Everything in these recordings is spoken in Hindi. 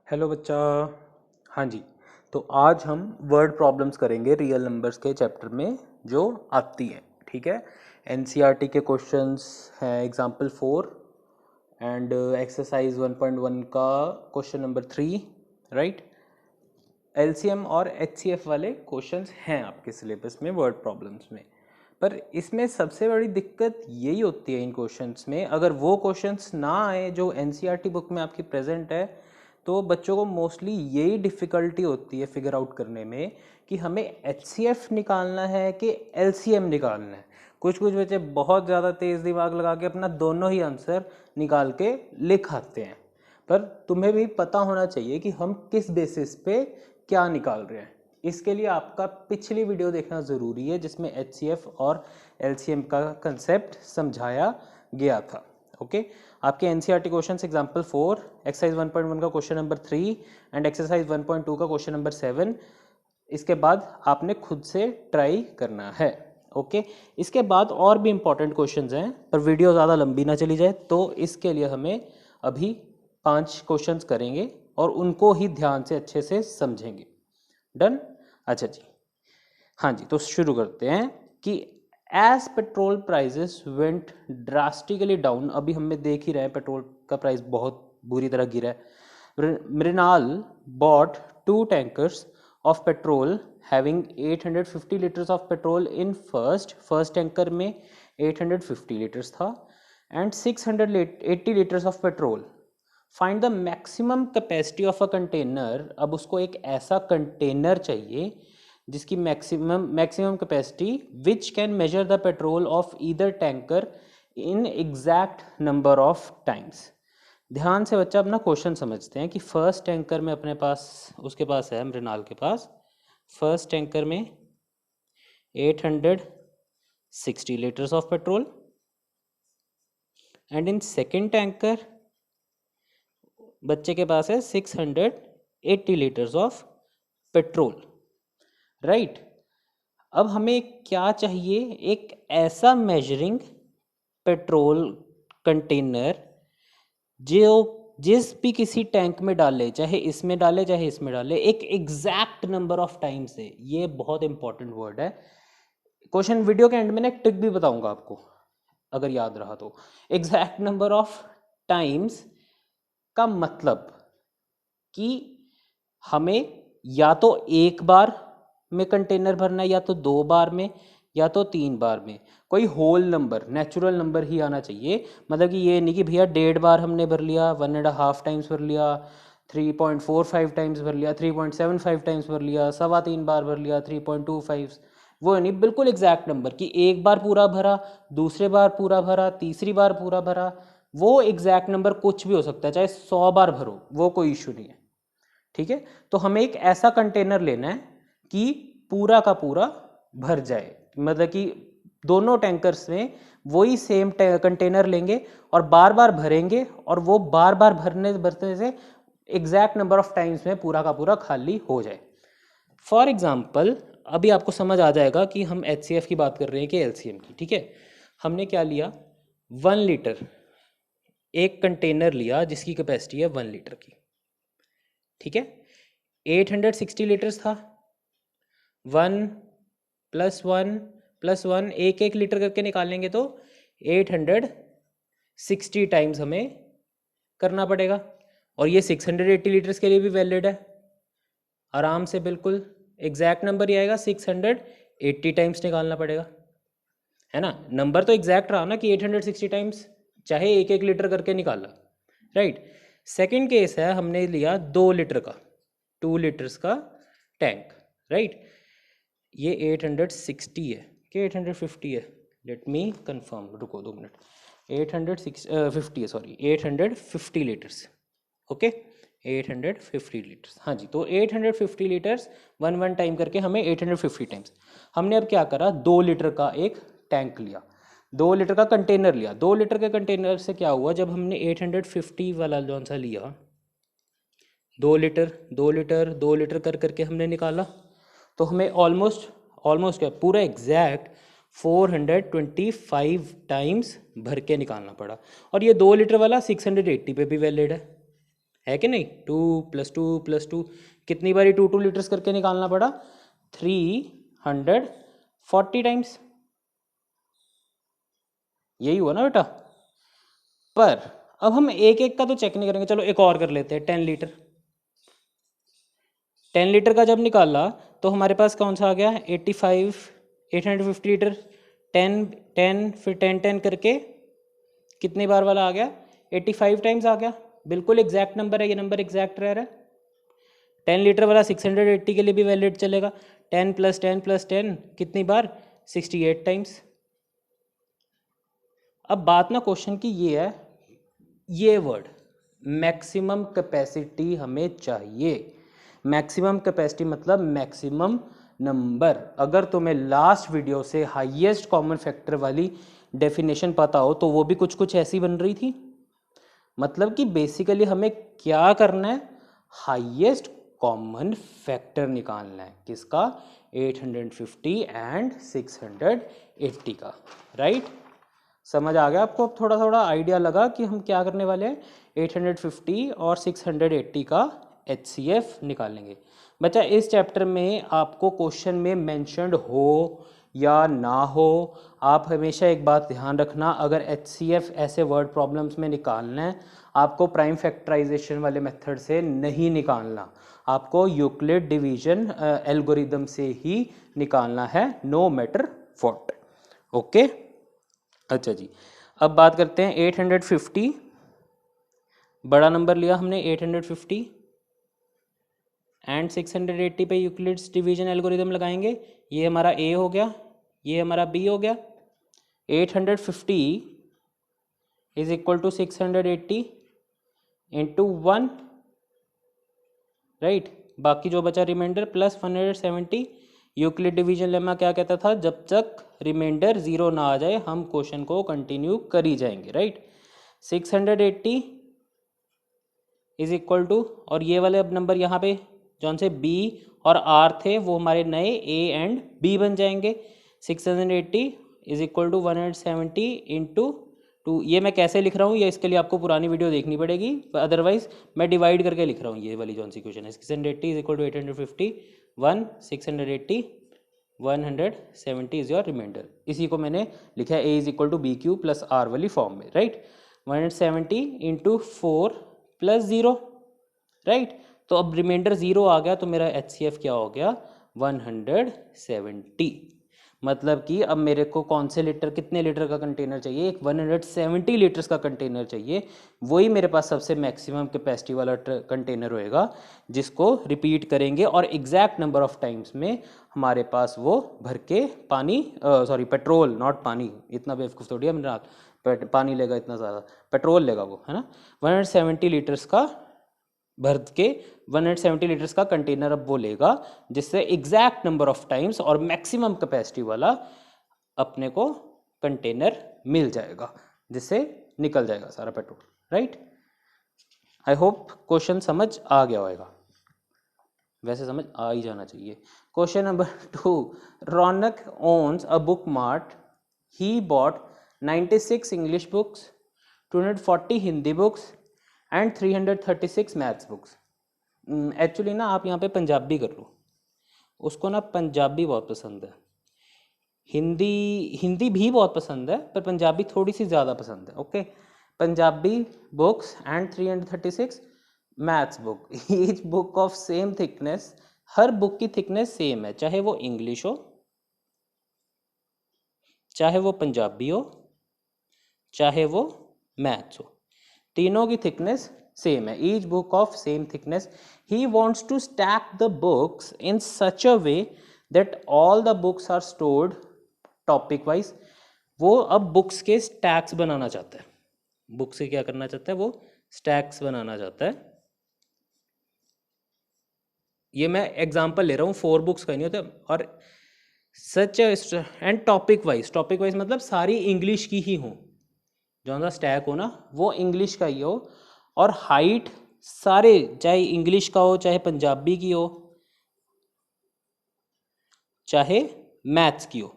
हेलो बच्चा। हाँ जी, तो आज हम वर्ड प्रॉब्लम्स करेंगे रियल नंबर्स के चैप्टर में जो आती है। ठीक है, एनसीईआरटी के क्वेश्चंस हैं एग्जाम्पल 4 एंड एक्सरसाइज 1.1 का क्वेश्चन नंबर 3, राइट। एलसीएम और एचसीएफ वाले क्वेश्चंस हैं आपके सिलेबस में वर्ड प्रॉब्लम्स में। पर इसमें सबसे बड़ी दिक्कत यही होती है इन क्वेश्चंस में, अगर वो क्वेश्चंस ना आए जो एनसीईआरटी बुक में आपकी प्रेजेंट है तो बच्चों को मोस्टली यही डिफ़िकल्टी होती है फिगर आउट करने में कि हमें एचसीएफ निकालना है कि एलसीएम निकालना है। कुछ कुछ बच्चे बहुत ज़्यादा तेज़ दिमाग लगा के अपना दोनों ही आंसर निकाल के लिख आते हैं, पर तुम्हें भी पता होना चाहिए कि हम किस बेसिस पे क्या निकाल रहे हैं। इसके लिए आपका पिछली वीडियो देखना ज़रूरी है जिसमें एचसीएफ और एलसीएम का कंसेप्ट समझाया गया था। ओके, आपके एनसीईआरटी क्वेश्चंस एग्जांपल 4, एक्सरसाइज 1.1 का क्वेश्चन नंबर 3 एंड एक्सरसाइज 1.2 का क्वेश्चन नंबर 7। इसके बाद आपने खुद से ट्राई करना है। ओके, इसके बाद और भी इंपॉर्टेंट क्वेश्चंस हैं, पर वीडियो ज़्यादा लंबी ना चली जाए तो इसके लिए हमें अभी 5 क्वेश्चंस करेंगे और उनको ही ध्यान से अच्छे से समझेंगे। डन? अच्छा जी, हाँ जी, तो शुरू करते हैं कि as petrol prices went drastically down, अभी हमें देख ही रहे हैं पेट्रोल का प्राइस बहुत बुरी तरह गिरा है। Mrinal bought 2 tankers of petrol having 850 litres of petrol in first tanker में 850 लीटर्स था and 680 litres of petrol. Find the maximum capacity of a container. अब उसको एक ऐसा कंटेनर चाहिए जिसकी maximum capacity which can measure the petrol of either tanker in exact number of times. ध्यान से बच्चा अपना क्वेश्चन समझते हैं कि फर्स्ट टैंकर में अपने पास उसके पास है, मृणाल के पास फर्स्ट टैंकर में 860 litres of petrol and in second tanker बच्चे के पास है 680 लीटर्स ऑफ पेट्रोल, राइट। अब हमें क्या चाहिए? एक ऐसा मेजरिंग पेट्रोल कंटेनर जो जिस भी किसी टैंक में डाले, चाहे इसमें डाले चाहे इसमें डाले, एक एग्जैक्ट नंबर ऑफ टाइम से। ये बहुत इंपॉर्टेंट वर्ड है। क्वेश्चन वीडियो के एंड में ना एक ट्रिक भी बताऊंगा आपको, अगर याद रहा तो। एग्जैक्ट नंबर ऑफ टाइम्स का मतलब कि हमें या तो एक बार में कंटेनर भरना है, या तो 2 बार में, या तो 3 बार में। कोई होल नंबर, नेचुरल नंबर ही आना चाहिए। मतलब कि ये नहीं कि भैया 1.5 बार हमने भर लिया, 1.5 टाइम्स भर लिया, 3.45 टाइम्स भर लिया, 3.75 टाइम्स भर लिया, 3.25 बार भर लिया, 3.25। वो नहीं, बिल्कुल एग्जैक्ट नंबर कि एक बार पूरा भरा, दूसरे बार पूरा भरा, तीसरी बार पूरा भरा। वो एग्जैक्ट नंबर कुछ भी हो सकता है, चाहे 100 बार भरो, वो कोई इशू नहीं है। ठीक है, तो हमें एक ऐसा कंटेनर लेना है कि पूरा का पूरा भर जाए। मतलब कि दोनों टैंकर्स में वही सेम कंटेनर लेंगे और बार बार भरेंगे, और वो बार बार भरने से एग्जैक्ट नंबर ऑफ टाइम्स में पूरा का पूरा खाली हो जाए। फॉर एग्जाम्पल, अभी आपको समझ आ जाएगा कि हम एचसीएफ की बात कर रहे हैं कि एलसीएम की। ठीक है, हमने क्या लिया? 1 लीटर, एक कंटेनर लिया जिसकी कैपेसिटी है 1 लीटर की। ठीक है, 860 लीटर्स था। 1 + 1 + 1, एक एक लीटर करके निकालेंगे तो 860 टाइम्स हमें करना पड़ेगा। और ये 680 लीटर्स के लिए भी वैलिड है, आराम से बिल्कुल एग्जैक्ट नंबर ही आएगा। 680 टाइम्स निकालना पड़ेगा, है ना। नंबर तो एग्जैक्ट रहा ना कि 860 टाइम्स, चाहे एक एक लीटर करके निकाला, राइट। सेकंड केस है, हमने लिया 2 लीटर का, 2 लीटर्स का टैंक, राइट। ये 860 है कि 850 है? लेट मी कंफर्म, रुको 2 मिनट। 850 है, सॉरी, 850 लीटर्स। ओके, 850 लीटर्स, हाँ जी। तो 850 लीटर्स 1 टाइम करके हमें 850 टाइम्स। हमने अब क्या करा? 2 लीटर का एक टैंक लिया, 2 लीटर का कंटेनर लिया। 2 लीटर के कंटेनर से क्या हुआ, जब हमने 850 वाला जौन सा लिया, 2 लीटर 2 लीटर 2 लीटर कर करके हमने निकाला, तो हमें ऑलमोस्ट क्या, पूरा एग्जैक्ट 425 टाइम्स भर के निकालना पड़ा। और ये 2 लीटर वाला 680 पे भी वैलिड है है कि नहीं, 2 + 2 + 2 कितनी बारी 2 लीटर्स करके निकालना पड़ा, 340 टाइम्स, यही हुआ ना बेटा। पर अब हम एक एक का तो चेक नहीं करेंगे, चलो एक और कर लेते हैं, 10 लीटर। 10 लीटर का जब निकाला तो हमारे पास कौन सा आ गया, 850 लीटर, 10 10 फिर 10 10 करके कितनी बार वाला आ गया, 85 टाइम्स आ गया। बिल्कुल एग्जैक्ट नंबर है, ये नंबर एग्जैक्ट रह रहा है। 10 लीटर वाला 680 के लिए भी वैलिड चलेगा, 10 + 10 + 10 कितनी बार, 68 टाइम्स। अब बात ना क्वेश्चन की ये है, ये वर्ड मैक्सिमम कैपेसिटी हमें चाहिए। मैक्सिमम कैपेसिटी मतलब मैक्सिमम नंबर। अगर तुम्हें लास्ट वीडियो से हाईएस्ट कॉमन फैक्टर वाली डेफिनेशन पता हो तो वो भी कुछ कुछ ऐसी बन रही थी। मतलब कि बेसिकली हमें क्या करना है, हाईएस्ट कॉमन फैक्टर निकालना है, किसका, 850 एंड 680 का, राइट। समझ आ गया आपको, अब थोड़ा थोड़ा आइडिया लगा कि हम क्या करने वाले हैं, 850 और 680 का HCF निकालेंगे। बच्चा इस चैप्टर में आपको क्वेश्चन में मेंशन्ड हो या ना हो, आप हमेशा एक बात ध्यान रखना, अगर HCF ऐसे वर्ड प्रॉब्लम्स में निकालना है, आपको प्राइम फैक्टराइजेशन वाले मेथड से नहीं निकालना, आपको यूक्लिड डिवीजन एल्गोरिदम से ही निकालना है, नो मैटर व्हाट। ओके, अच्छा जी। अब बात करते हैं 850, बड़ा नंबर लिया हमने 850 एंड 680 पे यूक्लिड्स डिवीजन एल्गोरिदम लगाएंगे। ये हमारा A हो गया, ये हमारा B हो गया। 850 is equal to 680 into 1, right. बाकी जो बचा remainder plus 170। Euclid division lemma क्या कहता था, जब तक रिमाइंडर 0 ना आ जाए हम क्वेश्चन को कंटिन्यू कर ही जाएंगे, राइट। 680 इज इक्वल टू, और ये वाले अब नंबर यहाँ पे जौन से B और R थे वो हमारे नए A एंड B बन जाएंगे। 680 इज इक्वल टू 170 इंटू 2। ये मैं कैसे लिख रहा हूँ, ये इसके लिए आपको पुरानी वीडियो देखनी पड़ेगी, अदरवाइज मैं डिवाइड करके लिख रहा हूँ। ये वाली जौन सी क्वेश्चन है, 680 is equal to 850 680 170 is your remainder. इसी को मैंने लिखा है A is equal to BQ plus R वाली फॉर्म में, राइट। 170 into 4 plus 0, right. तो अब रिमाइंडर 0 आ गया तो मेरा HCF क्या हो गया, 170। मतलब कि अब मेरे को कौन से लीटर, कितने लीटर का कंटेनर चाहिए, एक 170 लीटर्स का कंटेनर चाहिए। वही मेरे पास सबसे मैक्सिमम कैपेसिटी वाला कंटेनर होएगा, जिसको रिपीट करेंगे और एग्जैक्ट नंबर ऑफ टाइम्स में हमारे पास वो भर के पानी, सॉरी पेट्रोल, नॉट पानी, इतना बेवकूफ़ थोड़ी है मेरा, पानी लेगा इतना ज़्यादा, पेट्रोल लेगा वो, है ना। 170 लीटर्स का भर के 170 लीटर्स का कंटेनर अब वो लेगा, जिससे एग्जैक्ट नंबर ऑफ टाइम्स और मैक्सिमम कैपेसिटी वाला अपने को कंटेनर मिल जाएगा, जिससे निकल जाएगा सारा petrol, right. I hope question समझ आ गया होगा, वैसे समझ आ ही जाना चाहिए। Question number 2, Raunak owns a book mart, he bought 96 English books, 240 Hindi books and 336 maths books. Actually ना आप यहाँ पे पंजाबी कर लो, उसको ना पंजाबी बहुत पसंद है, हिंदी हिंदी भी बहुत पसंद है, पर पंजाबी थोड़ी सी ज़्यादा पसंद है। Okay, Punjabi books and 336 maths book, each book of same thickness, her book की थिकनेस सेम है, चाहे वो इंग्लिश हो, चाहे वो पंजाबी हो, चाहे वो मैथ्स हो, तीनों की थिकनेस सेम है, each book of same thickness. He wants to stack the books in such a way that all the books are stored topic wise. वो अब बुक्स के स्टैक्स बनाना चाहता है, बुक्स से क्या करना चाहता है, वो स्टैक्स बनाना चाहता है। ये मैं एग्जांपल ले रहा हूँ, 4 बुक्स का नहीं होता, और सच एंड टॉपिक वाइज मतलब सारी इंग्लिश की ही हो, जो सा स्टैक हो ना वो इंग्लिश का ही हो, और हाइट सारे चाहे इंग्लिश का हो, चाहे पंजाबी की हो, चाहे मैथ्स की हो,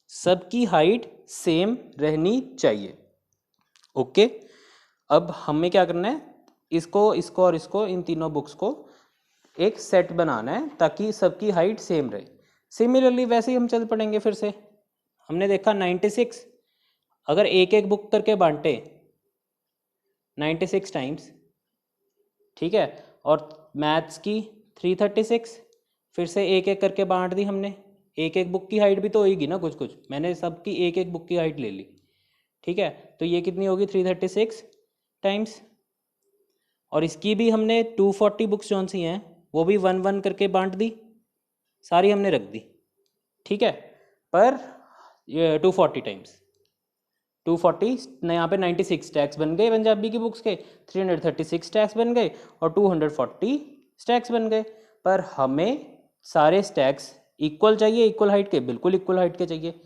सबकी हाइट सेम रहनी चाहिए। ओके, अब हमें क्या करना है, इसको इसको और इसको, इन तीनों बुक्स को एक सेट बनाना है ताकि सबकी हाइट सेम रहे। सिमिलरली वैसे ही हम चल पड़ेंगे फिर से। हमने देखा 96, अगर एक एक बुक करके बांटे 96 टाइम्स, ठीक है, और मैथ्स की 336, फिर से एक एक करके बांट दी हमने। एक एक बुक की हाइट भी तो होगी ना, कुछ कुछ, मैंने सबकी एक एक बुक की हाइट ले ली, ठीक है, तो ये कितनी होगी 336 टाइम्स। और इसकी भी हमने 240 बुक्स जौन सी हैं वो भी 1 1 करके बांट दी, सारी हमने रख दी, ठीक है, पर 240 टाइम्स 240 यहाँ पे 96 स्टैक्स बन गए पंजाबी की बुक्स के, 336 स्टैक्स बन गए और 240 स्टैक्स बन गए। पर हमें सारे स्टैक्स इक्वल चाहिए, इक्वल हाइट के, बिल्कुल इक्वल हाइट के चाहिए,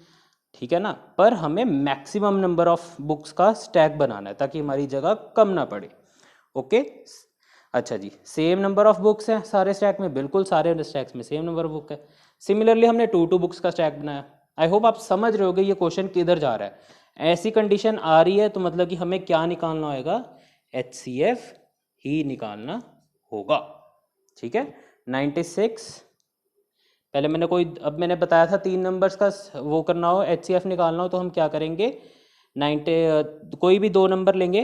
ठीक है ना, पर हमें मैक्सिमम नंबर ऑफ बुक्स का स्टैक बनाना है ताकि हमारी जगह कम ना पड़े। ओके, अच्छा जी, सेम नंबर ऑफ बुक्स हैं सारे स्टैक में, बिल्कुल सारे स्टैक्स में सेम नंबर ऑफ बुक है। सिमिलरली हमने 2 बुक्स का स्टैक बनाया। आई होप आप समझ रहे होगे ये क्वेश्चन किधर जा रहा है। ऐसी कंडीशन आ रही है तो मतलब कि हमें क्या निकालना होगा, HCF ही निकालना होगा, ठीक है। 96, पहले मैंने अब मैंने बताया था 3 नंबर्स का वो करना हो, HCF निकालना हो तो हम क्या करेंगे, 90 कोई भी 2 नंबर लेंगे,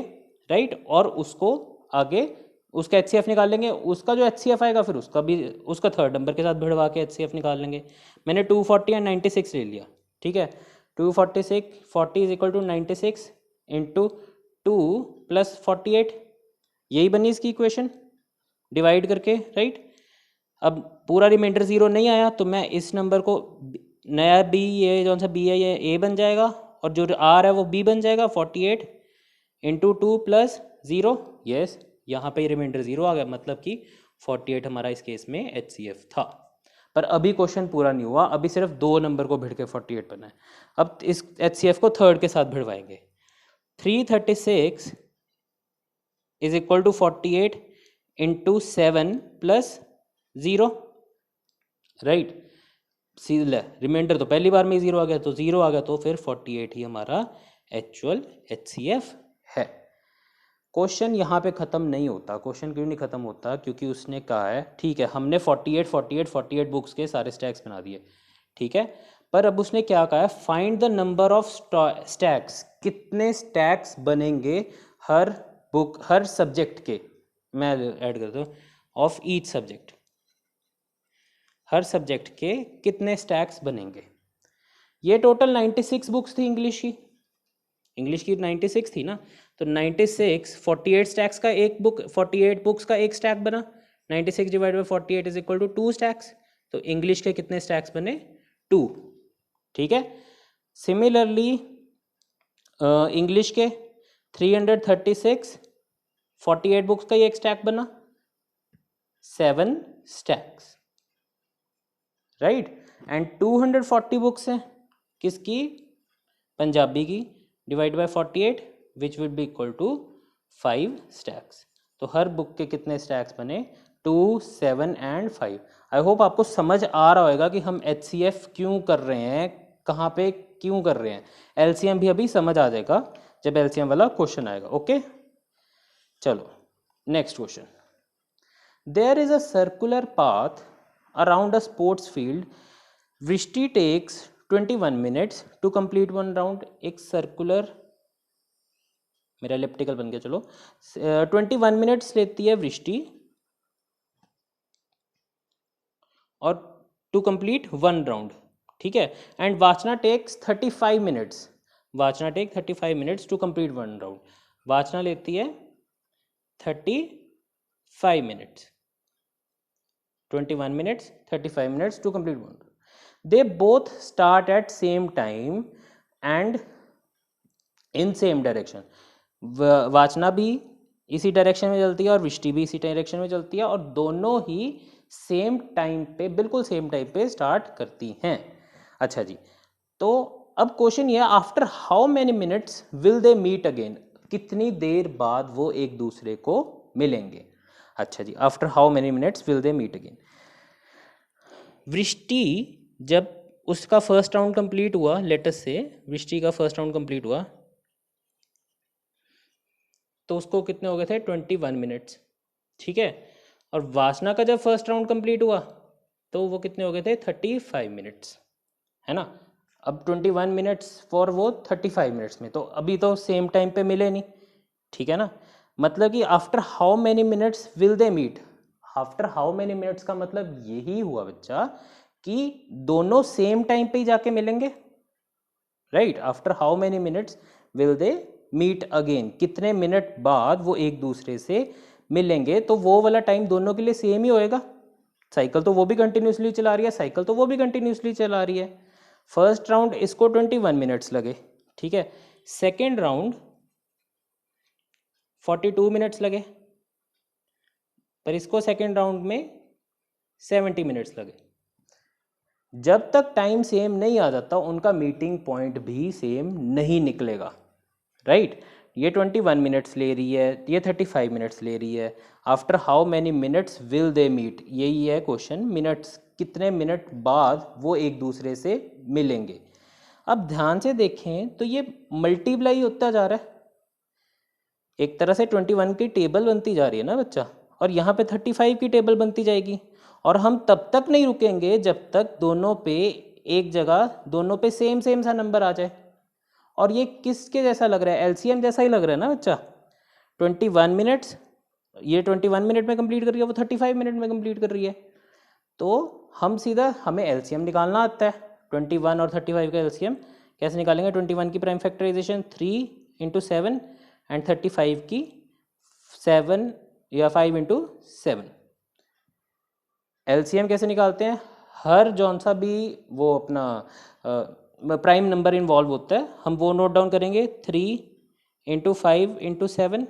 राइट, और उसको आगे उसका HCF निकाल लेंगे, उसका जो HCF आएगा फिर उसका भी, उसका 3rd नंबर के साथ भिड़वा के HCF निकाल लेंगे। मैंने 240 और 96 ले लिया, ठीक है, 246 इज इक्वल टू 96 इंटू 2 + 48, यही बनी इसकी इक्वेशन डिवाइड करके, राइट। अब पूरा रिमाइंडर 0 नहीं आया तो मैं इस नंबर को नया बी, ये जो सा बी है ये ए बन जाएगा और जो आर है वो बी बन जाएगा। 48 इंटू 2 + 0, यस, यहाँ पे रिमाइंडर 0 आ गया, मतलब कि 48 हमारा इस केस में HCF था। पर अभी क्वेश्चन पूरा नहीं हुआ, अभी सिर्फ 2 नंबर को भिड़ के 48 बना है। अब इस HCF को 3rd के साथ भिड़वाएंगे। 336 is equal to 48 into 7 + 0, right. सीधा रिमाइंडर तो पहली बार में ही 0 आ गया, तो 0 आ गया तो फिर 48 ही हमारा एक्चुअल HCF है। क्वेश्चन यहाँ पे ख़त्म नहीं होता। क्वेश्चन क्यों नहीं ख़त्म होता, क्योंकि उसने कहा है ठीक है हमने 48 बुक्स के सारे स्टैक्स बना दिए, ठीक है, पर अब उसने क्या कहा है, find the number of stacks, कितने स्टैक्स बनेंगे हर बुक, हर सब्जेक्ट के, मैं ऐड करता हूँ, of each subject, her subject के कितने स्टैक्स बनेंगे। ये टोटल 96 बुक्स थी इंग्लिश की 96 थी ना, तो 96 48 स्टैक्स का एक बुक, 48 बुक्स का एक स्टैक बना, 96 divide by 48 is equal to 2 stacks, तो इंग्लिश के कितने स्टैक्स बने, 2, ठीक है। सिमिलरली इंग्लिश के 336 48 बुक्स का ही एक स्टैक बना, 7 स्टैक्स, राइट। एंड 240 बुक्स हैं किसकी, पंजाबी की, divide by 48 which will be equal to 5 stacks. तो हर बुक के कितने स्टैक्स बने, 2, 7 एंड 5। आई होप आपको समझ आ रहा होगा कि हम HCF क्यों कर रहे हैं, कहाँ पे क्यों कर रहे हैं। LCM भी अभी समझ आ जाएगा जब LCM वाला क्वेश्चन आएगा। ओके, चलो next question. There is a circular path around a sports field. Vrishti takes 21 minutes to complete 1 round. एक सर्कुलर, मेरा एलिप्टिकल बन गया, चलो 21 मिनट्स लेती है वृष्टि और टू कंप्लीट 1 राउंड, ठीक है। And Vachna takes 35 minutes, Vachna take 35 minutes to complete 1 round. Vachna लेती है 35 minutes, 21 minutes 35 minutes to complete 1. They both start at same time and in same direction. वाचना भी इसी डायरेक्शन में चलती है और वृष्टि भी इसी डायरेक्शन में चलती है और दोनों ही सेम टाइम पे, बिल्कुल सेम टाइम पे स्टार्ट करती हैं। अच्छा जी, तो अब क्वेश्चन ये है, after how many minutes will they meet again, कितनी देर बाद वो एक दूसरे को मिलेंगे। अच्छा जी, after how many minutes will they meet again. Vrishti जब उसका फर्स्ट राउंड कंप्लीट हुआ, लेटस से वृष्टि का फर्स्ट राउंड कंप्लीट हुआ, तो उसको कितने हो गए थे 21 मिनट्स, ठीक है। और वासना का जब फर्स्ट राउंड कंप्लीट हुआ तो वो कितने हो गए थे 35 मिनट्स, है ना। अब 21 मिनट्स फॉर वो 35 मिनट्स में, तो अभी तो सेम टाइम पे मिले नहीं, ठीक है ना। मतलब कि after how many minutes will they meet, after how many minutes का मतलब यही हुआ बच्चा कि दोनों सेम टाइम पे ही जाके मिलेंगे, right. After how many minutes will they meet again, कितने मिनट बाद वो एक दूसरे से मिलेंगे, तो वो वाला टाइम दोनों के लिए सेम ही होएगा। साइकिल तो वो भी कंटिन्यूसली चला रही है, साइकिल तो वो भी कंटिन्यूसली चला रही है। फर्स्ट राउंड इसको 21 मिनट्स लगे, ठीक है। सेकेंड राउंड 42 मिनट्स लगे, पर इसको सेकेंड राउंड में 70 मिनट्स लगे। जब तक टाइम सेम नहीं आ जाता उनका मीटिंग पॉइंट भी सेम नहीं निकलेगा, राइट। ये 21 मिनट्स ले रही है, ये 35 मिनट्स ले रही है। After how many minutes will they meet, यही है क्वेश्चन, मिनट्स कितने मिनट बाद वो एक दूसरे से मिलेंगे। अब ध्यान से देखें तो ये मल्टीप्लाई होता जा रहा है, एक तरह से 21 की टेबल बनती जा रही है ना बच्चा, और यहाँ पे 35 की टेबल बनती जाएगी। और हम तब तक नहीं रुकेंगे जब तक दोनों पे एक जगह दोनों पे सेम सेम सा नंबर आ जाए। और ये किसके जैसा लग रहा है, एलसीएम जैसा ही लग रहा है ना बच्चा। 21 मिनट्स, ये 21 मिनट में कंप्लीट कर रही है, वो 35 मिनट में कंप्लीट कर रही है। तो हम सीधा, हमें एलसीएम निकालना आता है, 21 और 35 का एलसीएम कैसे निकालेंगे। 21 की प्राइम फैक्टराइजेशन 3 × 7 एंड 35 की 7 या 5 × 7। एलसीएम कैसे निकालते हैं, हर जौन सा भी वो अपना प्राइम नंबर इन्वॉल्व होता है हम वो नोट डाउन करेंगे, 3 × 5 × 7,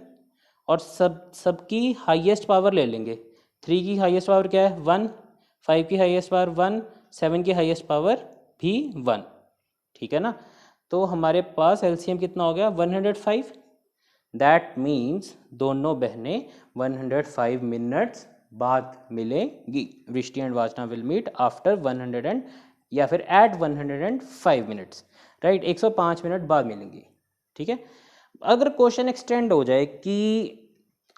और सबकी हाईएस्ट पावर ले लेंगे। 3 की हाईएस्ट पावर क्या है 1, 5 की हाईएस्ट पावर 1, 7 की हाईएस्ट पावर भी 1, ठीक है ना। तो हमारे पास एलसीएम कितना हो गया 105। दैट मीन्स दोनों बहनें 105 मिनट्स बाद मिलेंगी। वृष्टि एंड वासना विल मीट आफ्टर 100 एंड या फिर एट 105 मिनट्स, राइट। 105 मिनट बाद मिलेंगी, ठीक है। अगर क्वेश्चन एक्सटेंड हो जाए कि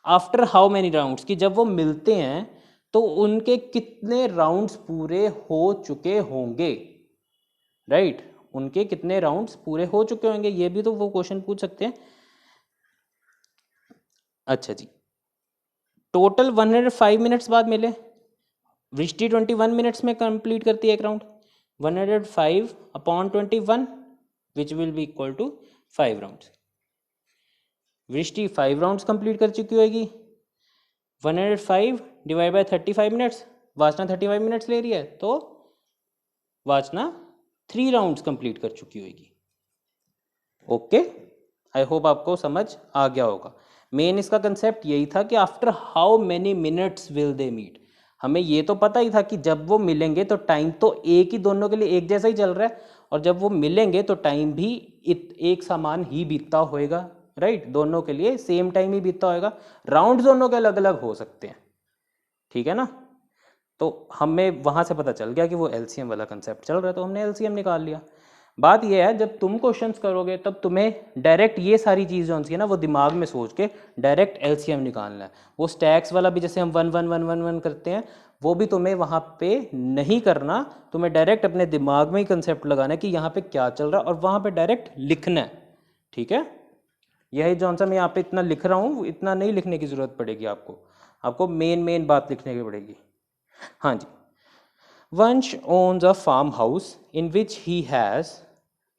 आफ्टर हाउ मैनी राउंड्स, कि जब वो मिलते हैं तो उनके कितने राउंड्स पूरे हो चुके होंगे, राइट। उनके कितने राउंड्स पूरे हो चुके होंगे, ये भी तो वो क्वेश्चन पूछ सकते हैं। अच्छा जी, टोटल 105 मिनट्स बाद मिले। वृष्टि 21 मिनट्स में कंप्लीट करती है एक round, 105/21 which will be equal to 5 rounds. Vrishti 5 rounds complete कर चुकी होगी, 105 डिवाइड बाय 35 मिनट्स, वासना 35 मिनट्स ले रही है तो वासना 3 राउंड्स कंप्लीट कर चुकी होगी। ओके, आई होप आपको समझ आ गया होगा। मेन इसका कंसेप्ट यही था कि after how many minutes will they meet. हमें ये तो पता ही था कि जब वो मिलेंगे तो टाइम तो एक ही दोनों के लिए एक जैसा ही चल रहा है, और जब वो मिलेंगे तो टाइम भी एक समान ही बीतता होएगा, राइट। दोनों के लिए सेम टाइम ही बीतता होएगा, राउंड दोनों के अलग अलग हो सकते हैं, ठीक है ना। तो हमें वहाँ से पता चल गया कि वो एलसीएम वाला कंसेप्ट चल रहा है, तो हमने एलसीएम निकाल लिया। बात ये है जब तुम क्वेश्चंस करोगे तब तुम्हें डायरेक्ट ये सारी चीज़ जो है ना वो दिमाग में सोच के डायरेक्ट एलसीएम निकालना है। वो स्टैक्स वाला भी जैसे हम 1 1 1 1 1 करते हैं वो भी तुम्हें वहाँ पे नहीं करना, तुम्हें डायरेक्ट अपने दिमाग में ही कंसेप्ट लगाना है कि यहाँ पे क्या चल रहा है और वहाँ पे डायरेक्ट लिखना है, ठीक है। यही जो सा मैं यहाँ पे इतना लिख रहा हूँ इतना नहीं लिखने की ज़रूरत पड़ेगी आपको मेन बात लिखने की पड़ेगी। हाँ जी, Vansh owns a farmhouse in which he has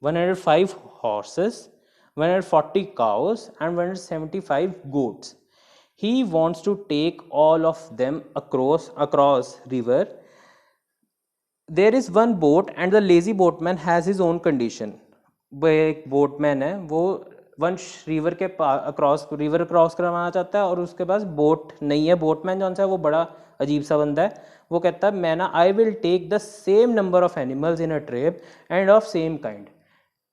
105 horses, 140 cows and 175 goats. He wants to take all of them across river. There is one boat and the lazy boatman has his own condition. वो एक बोटमैन है, वो वंश रिवर के रिवर क्रॉस करवाना चाहता है और उसके पास बोट नहीं है। बोटमैन जो है वो बड़ा अजीब सा बंदा है। वो कहता है मैं ना I will take the same number of animals in a trip and of same kind.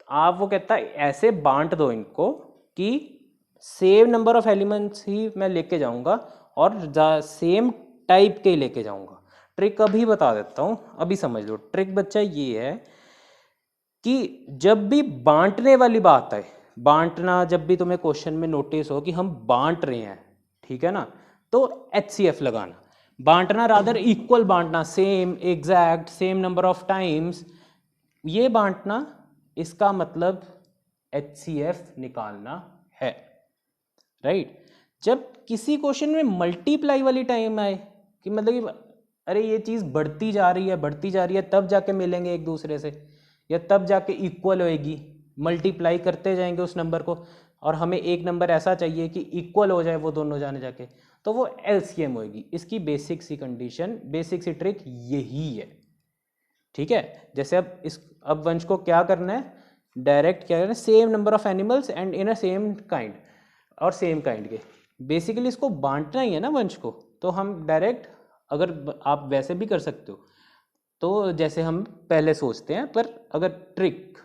आप वो कहता है ऐसे बांट दो इनको कि सेम नंबर ऑफ एलिमेंट्स ही मैं लेके जाऊंगा और सेम टाइप के ही लेके जाऊंगा। ट्रिक अभी बता देता हूँ, अभी समझ लो। ट्रिक बच्चा ये है कि जब भी बांटने वाली बात आए, बांटना जब भी तुम्हें क्वेश्चन में नोटिस हो कि हम बांट रहे हैं, ठीक है ना, तो HCF लगाना। बांटना रादर इक्वल बांटना, same, exact, same number of times, ये बांटना, इसका मतलब HCF निकालना है, राइट। जब किसी क्वेश्चन में मल्टीप्लाई वाली टाइम आए कि मतलब कि अरे ये चीज़ बढ़ती जा रही है, बढ़ती जा रही है, तब जाके मिलेंगे एक दूसरे से, या तब जाके इक्वल होएगी, मल्टीप्लाई करते जाएंगे उस नंबर को, और हमें एक नंबर ऐसा चाहिए कि इक्वल हो जाए वो दोनों जाने जाके, तो वो LCM होएगी। इसकी बेसिक सी कंडीशन, बेसिक सी ट्रिक यही है, ठीक है। जैसे अब वंश को क्या करना है, डायरेक्ट क्या करना है, same number of animals and in a same kind, और सेम काइंड के, बेसिकली इसको बांटना ही है ना वंश को। तो हम डायरेक्ट, अगर आप वैसे भी कर सकते हो, तो जैसे हम पहले सोचते हैं, पर अगर ट्रिक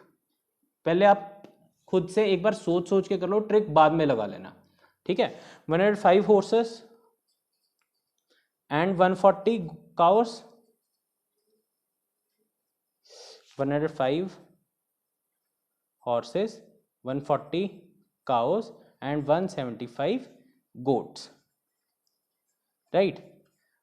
पहले आप खुद से एक बार सोच सोच के कर लो, ट्रिक बाद में लगा लेना, ठीक है। 105 horses and 140 cows, 105 horses, 140 cows and 175 goats, right.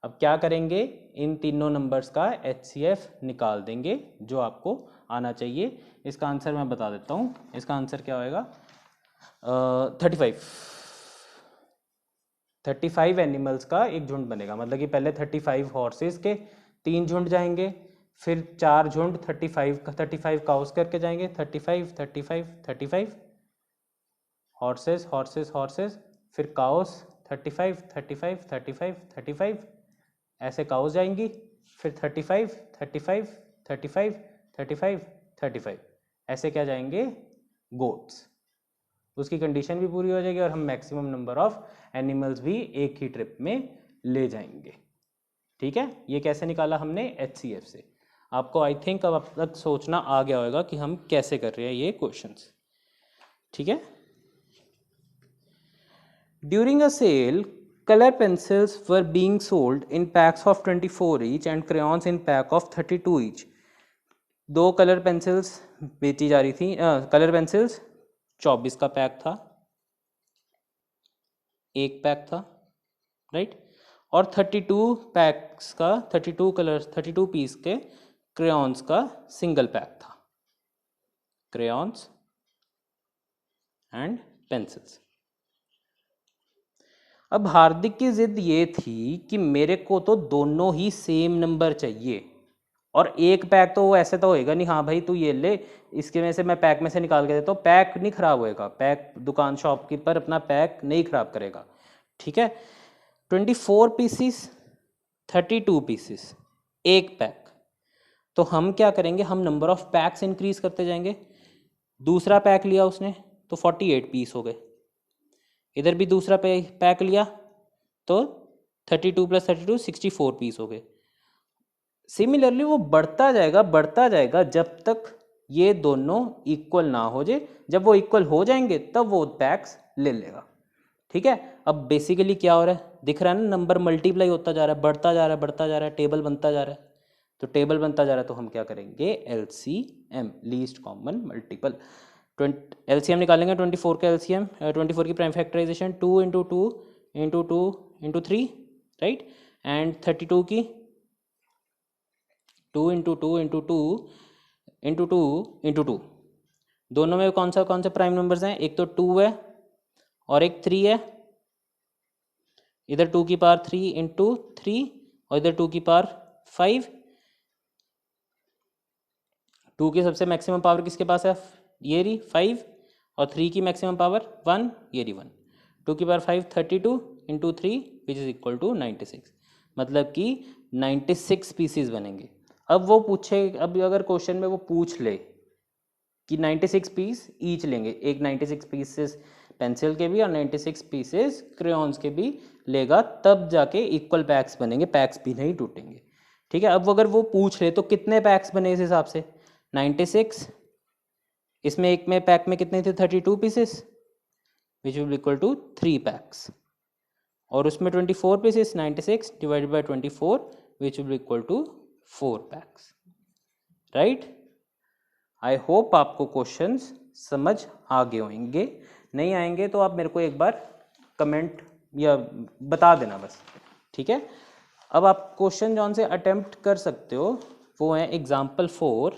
अब क्या करेंगे, इन तीनों नंबर्स का HCF निकाल देंगे, जो आपको आना चाहिए। इसका आंसर मैं बता देता हूँ, इसका आंसर क्या होएगा, 35 एनिमल्स का एक झुंड बनेगा, मतलब कि पहले 35 हॉर्सेस के 3 झुंड जाएंगे, फिर 4 झुंड 35 काउस करके जाएंगे, 35 35 35 हॉर्सेस हॉर्सेस हॉर्सेस, फिर काउस 35 35 35 35, ऐसे काउस जाएंगी, फिर 35 35 35 35 35, ऐसे क्या जाएंगे, गोट्स। उसकी कंडीशन भी पूरी हो जाएगी और हम मैक्सिमम नंबर ऑफ एनिमल्स भी एक ही ट्रिप में ले जाएंगे, ठीक है। ये कैसे निकाला हमने, HCF से। आपको आई थिंक अब तक सोचना आ गया होगा कि हम कैसे कर रहे हैं ये क्वेश्चंस, ठीक है। During a sale, color pencils were being sold in packs of 24 each and crayons in pack of 32 each. 2 colour pencils बेची जा रही थी, कलर पेंसिल्स 24 का पैक था, एक पैक था, राइट। और 32 पैक्स का, 32 कलर्स, 32 पीस के क्रेयॉन्स का सिंगल पैक था, क्रेयॉन्स एंड पेंसिल्स। अब हार्दिक की जिद ये थी कि मेरे को तो दोनों ही सेम नंबर चाहिए, और एक पैक तो वो ऐसे तो होएगा नहीं, हाँ भाई तू ये ले, इसके में से मैं पैक में से निकाल के देता हूँ, पैक नहीं खराब होएगा, पैक दुकान शॉपकीपर अपना पैक नहीं खराब करेगा, ठीक है। 24 पीसीस, 32 पीसीस, एक पैक, तो हम क्या करेंगे, हम नंबर ऑफ पैक्स इंक्रीज करते जाएंगे। दूसरा पैक लिया उसने तो 48 पीस हो गए, इधर भी दूसरा पैक लिया तो 32 + 32 64 पीस हो गए। सिमिलरली वो बढ़ता जाएगा जब तक ये दोनों इक्वल ना हो जाए, जब वो इक्वल हो जाएंगे तब वो पैक्स ले लेगा, ठीक है। अब बेसिकली क्या हो रहा है, दिख रहा है ना, नंबर मल्टीप्लाई होता जा रहा है, बढ़ता जा रहा है, टेबल बनता जा रहा है, तो टेबल बनता जा रहा है, तो हम क्या करेंगे, LCM, least common multiple, LCM निकालेंगे। 24 का LCM, 24 की प्राइम फैक्टराइजेशन 2 × 2 × 2 × 3, राइट, एंड 32 की 2 × 2 × 2 × 2 × 2, दोनों में कौन से प्राइम नंबर्स हैं, एक तो 2 है और एक 3 है, इधर 2 की पावर 3 × 3 और इधर 2 की पावर 5। 2 की सबसे मैक्सिमम पावर किसके पास है, ये रही 5, और 3 की मैक्सिमम पावर 1, ये रही 1। 2 की power 5 32 × 3 which is equal to 96, मतलब कि 96 पीसीज बनेंगे। अब वो पूछे, अब अगर क्वेश्चन में वो पूछ ले कि 96 पीस ईच लेंगे, एक 96 पीसेस पेंसिल के भी और 96 पीसेस क्रेयॉन्स के भी लेगा, तब जाके इक्वल पैक्स बनेंगे, पैक्स भी नहीं टूटेंगे, ठीक है। अब अगर वो पूछ ले तो कितने पैक्स बने इस हिसाब से, 96, इसमें एक में पैक में कितने थे, 32 pieces which will equal to 3 packs, और उसमें 24 pieces, 96 divided by 24 which will equal to 4 packs, right. I hope आपको क्वेश्चंस समझ आ गए होंगे। नहीं आएंगे तो आप मेरे को एक बार कमेंट या बता देना बस, ठीक है। अब आप क्वेश्चन जौन से अटेम्प्ट कर सकते हो वो है example 4,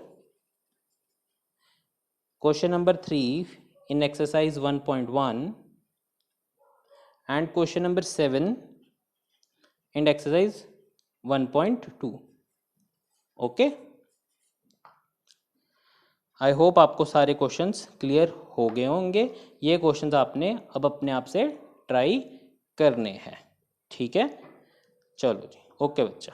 question number 3 in exercise 1.1 and question number 7 in exercise 1.2। Okay, I hope आपको सारे क्वेश्चंस क्लियर हो गए होंगे। ये क्वेश्चंस आपने अब अपने आप से ट्राई करने हैं, ठीक है। चलो जी, ओके बच्चा।